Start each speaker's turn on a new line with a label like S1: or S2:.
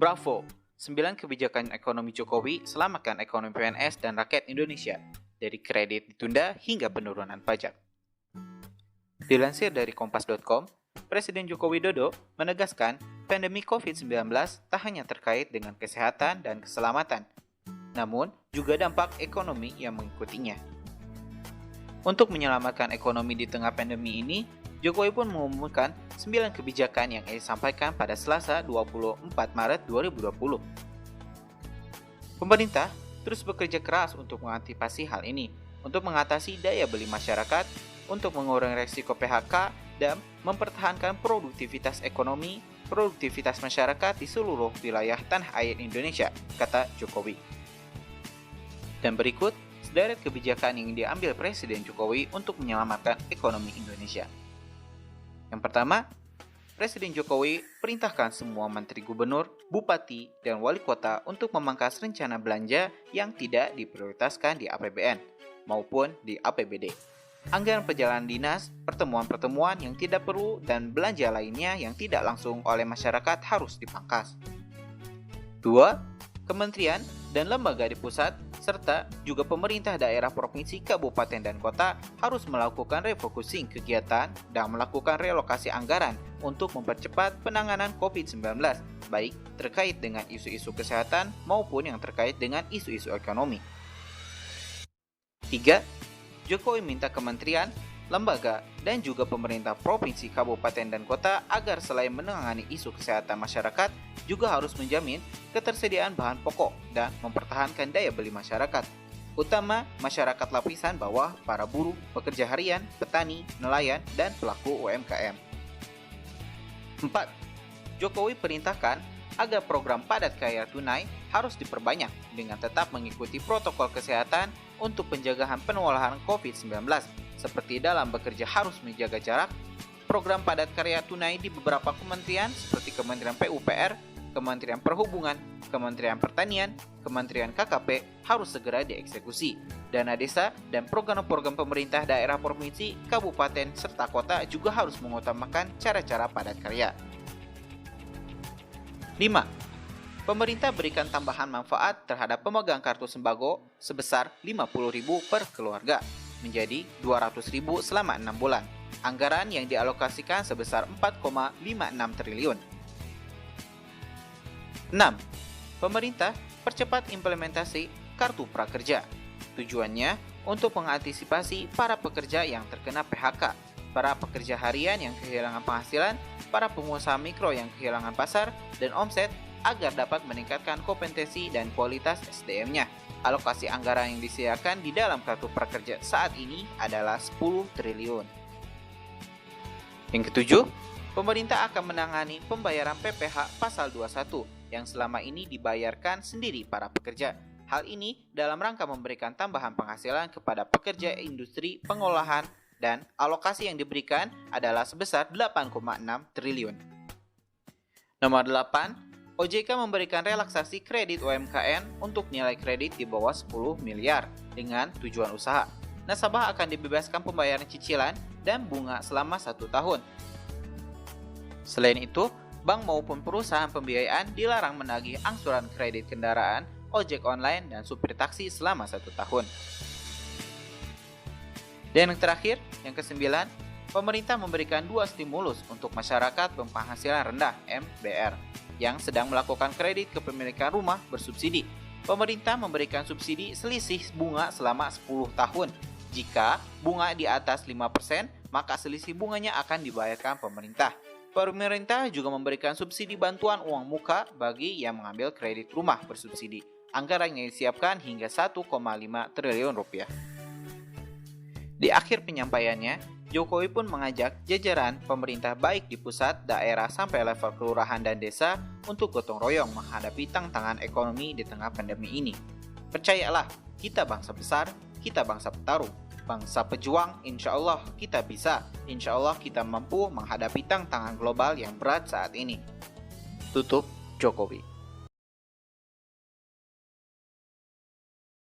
S1: Bravo! 9 kebijakan ekonomi Jokowi selamatkan ekonomi PNS dan rakyat Indonesia, dari kredit ditunda hingga penurunan pajak. Dilansir dari Kompas.com, Presiden Joko Widodo menegaskan pandemi COVID-19 tak hanya terkait dengan kesehatan dan keselamatan, namun juga dampak ekonomi yang mengikutinya. Untuk menyelamatkan ekonomi di tengah pandemi ini, Jokowi pun mengumumkan 9 kebijakan yang ia sampaikan pada Selasa 24 Maret 2020. Pemerintah terus bekerja keras untuk mengantisipasi hal ini, untuk mengatasi daya beli masyarakat, untuk mengurangi risiko PHK, dan mempertahankan produktivitas ekonomi, produktivitas masyarakat di seluruh wilayah tanah air Indonesia, kata Jokowi. Dan berikut sederet kebijakan yang diambil Presiden Jokowi untuk menyelamatkan ekonomi Indonesia. Yang pertama, Presiden Jokowi perintahkan semua menteri gubernur, bupati, dan wali kota untuk memangkas rencana belanja yang tidak diprioritaskan di APBN maupun di APBD. Anggaran perjalanan dinas, pertemuan-pertemuan yang tidak perlu, dan belanja lainnya yang tidak langsung oleh masyarakat harus dipangkas. 2. Kementerian dan lembaga di pusat serta juga pemerintah daerah provinsi, kabupaten, dan kota harus melakukan refocusing kegiatan dan melakukan relokasi anggaran untuk mempercepat penanganan COVID-19, baik terkait dengan isu-isu kesehatan maupun yang terkait dengan isu-isu ekonomi. 3. Jokowi minta kementerian, lembaga, dan juga pemerintah provinsi, kabupaten, dan kota agar selain menangani isu kesehatan masyarakat, juga harus menjamin ketersediaan bahan pokok dan mempertahankan daya beli masyarakat, utama masyarakat lapisan bawah, para buruh, pekerja harian, petani, nelayan, dan pelaku UMKM. 4. Jokowi perintahkan agar program padat karya tunai harus diperbanyak dengan tetap mengikuti protokol kesehatan untuk pencegahan penularan COVID-19, seperti dalam bekerja harus menjaga jarak. Program padat karya tunai di beberapa kementerian seperti Kementerian PUPR, Kementerian Perhubungan, Kementerian Pertanian, Kementerian KKP harus segera dieksekusi. Dana desa dan program-program pemerintah daerah provinsi, kabupaten, serta kota juga harus mengutamakan cara-cara padat karya. 5. Pemerintah berikan tambahan manfaat terhadap pemegang kartu sembako sebesar Rp50.000 per keluarga, menjadi Rp200.000 selama 6 bulan. Anggaran yang dialokasikan sebesar Rp4,56 triliun. 6. Pemerintah percepat implementasi Kartu Prakerja. Tujuannya untuk mengantisipasi para pekerja yang terkena PHK, para pekerja harian yang kehilangan penghasilan, para pengusaha mikro yang kehilangan pasar dan omset agar dapat meningkatkan kompetensi dan kualitas SDM-nya. Alokasi anggaran yang disediakan di dalam Kartu Prakerja saat ini adalah 10 triliun. Yang ketujuh, pemerintah akan menangani pembayaran PPh Pasal 21 yang selama ini dibayarkan sendiri para pekerja. Hal ini dalam rangka memberikan tambahan penghasilan kepada pekerja industri pengolahan dan alokasi yang diberikan adalah sebesar 8,6 triliun. Nomor 8, OJK memberikan relaksasi kredit UMKM untuk nilai kredit di bawah 10 miliar dengan tujuan usaha. Nasabah akan dibebaskan pembayaran cicilan dan bunga selama 1 tahun. Selain itu, bank maupun perusahaan pembiayaan dilarang menagih angsuran kredit kendaraan, ojek online, dan supir taksi selama 1 tahun. Dan yang terakhir, yang ke-9, pemerintah memberikan 2 stimulus untuk masyarakat berpenghasilan rendah (MBR) yang sedang melakukan kredit kepemilikan rumah bersubsidi. Pemerintah memberikan subsidi selisih bunga selama 10 tahun. Jika bunga di atas 5%, maka selisih bunganya akan dibayarkan pemerintah. Pemerintah juga memberikan subsidi bantuan uang muka bagi yang mengambil kredit rumah bersubsidi. Anggaran yang disiapkan hingga 1,5 triliun rupiah. Di akhir penyampaiannya, Jokowi pun mengajak jajaran pemerintah baik di pusat, daerah, sampai level kelurahan dan desa untuk gotong royong menghadapi tantangan ekonomi di tengah pandemi ini. Percayalah, kita bangsa besar, kita bangsa petarung, bangsa pejuang, insya Allah kita bisa, insya Allah kita mampu menghadapi tantangan global yang berat saat ini. Tutup Jokowi.